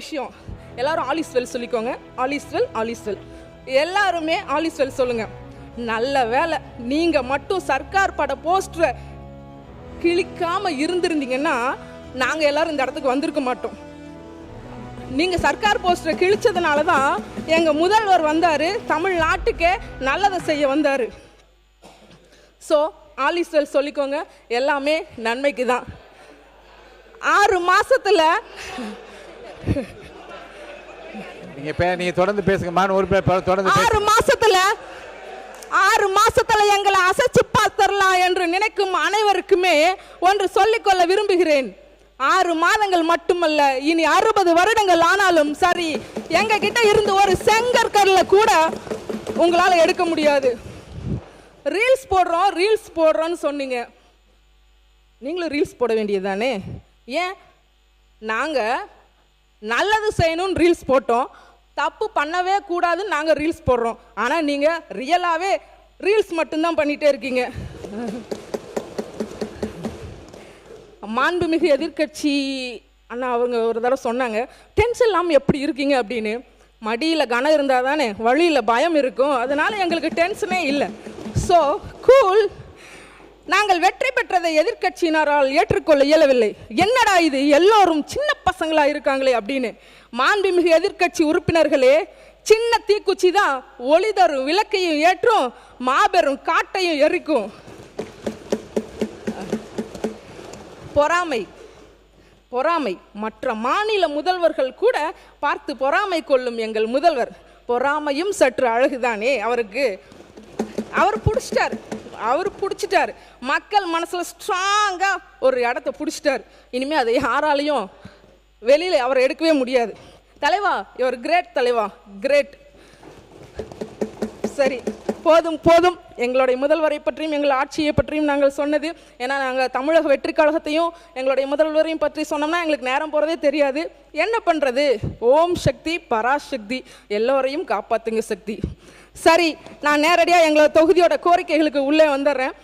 விஷயம் எல்லாரும் all is well சொல்லிக்கோங்க. All is well, all is well. எல்லாருமே ஆல் இஸ் வெல் சொல்லுங்க. நல்ல வேலை நீங்க மட்டும் சர்க்கார் பட போஸ்டரை கிழிக்காம இருந்திருந்தீங்கன்னா நாங்க எல்லாரும் இந்த இடத்துக்கு வந்திருக்க மாட்டோம். நீங்க சர்க்கார் போஸ்டரை கிழிச்சதுனால தான் எங்க முதல்வர் வந்தாரு, தமிழ்நாட்டுக்கே நல்லதை செய்ய வந்தாரு. ஸோ ஆல் இஸ் வெல் சொல்லிக்கோங்க. எல்லாமே நன்மைக்கு தான். 6 மாசத்துல நீங்க தொடர்ந்து பேசுங்க. ஒரு தொடர்ந்து 6 மாசத்துல எங்களை அசைச்சு பார்த்தரலாம் என்று நினைக்கும் அனைவருக்குமே ஒன்று சொல்லிக்கொள்ள விரும்புகிறேன். 6 மாதங்கள் மட்டுமல்ல, இனி 60 வருடங்கள் ஆனாலும் சரி, எங்க கிட்ட இருந்து ஒரு செங்கற்கல்ல கூட உங்களால எடுக்க முடியாது. ரீல்ஸ் போடுறோம்னு சொன்னீங்க. நீங்களும் ரீல்ஸ் போட வேண்டியதுதானே? ஏன் நாங்க நல்லது செய்யணும்னு ரீல்ஸ் போட்டோம், தப்பு பண்ணவே கூடாதுன்னு நாங்கள் ரீல்ஸ் போடுறோம். ஆனால் நீங்கள் ரியலாகவே ரீல்ஸ் மட்டும்தான் பண்ணிகிட்டே இருக்கீங்க. மாண்புமிகு எதிர்கட்சி அண்ணா அவங்க ஒரு தடவை சொன்னாங்க, டென்ஷன் இல்லாமல் எப்படி இருக்கீங்க அப்படின்னு. மடியில் கனம் இருந்தால் தானே வழியில் பயம் இருக்கும், அதனால எங்களுக்கு டென்ஷனே இல்லை. So cool. நாங்கள் வெற்றி பெற்றதை எதிர்கட்சியினரால் ஏற்றுக்கொள்ள இயலவில்லை. என்னடா இது எல்லோரும் சின்ன பசங்களா இருக்காங்களே அப்படின்னு. மாண்புமிகு எதிர்கட்சி உறுப்பினர்களே, சின்ன தீக்குச்சி தான் ஒளி தரும் விளக்கையும் ஏற்றும், மாபெரும் காட்டையும் எரிக்கும். பொறாமை மற்ற மாநில முதல்வர்கள் கூட பார்த்து பொறாமை கொள்ளும் எங்கள் முதல்வர். பொறாமையும் சற்று அழகுதானே அவருக்கு. அவர் பிடிச்சிட்டாரு. மக்கள் மனசுல ஸ்ட்ராங்கா ஒரு இடத்த பிடிச்சிட்டாரு. இனிமே அதை யாராலையும் வெளியில அவரை எடுக்கவே முடியாது. தலைவா, இவர் கிரேட் தலைவா, கிரேட். சரி, போதும். எங்களுடைய முதல்வரை பற்றியும் எங்கள் ஆட்சியை பற்றியும் நாங்கள் சொன்னது. ஏன்னா நாங்கள் தமிழக வெற்றி கழகத்தையும் எங்களுடைய முதல்வரையும் பற்றி சொன்னோம்னா எங்களுக்கு நேரம் போகிறதே தெரியாது. என்ன பண்ணுறது? ஓம் சக்தி பராசக்தி, எல்லோரையும் காப்பாற்றுங்க சக்தி. சரி, நான் நேரடியாக எங்களோட தொகுதியோட கோரிக்கைகளுக்கு உள்ளே வந்துடுறேன்.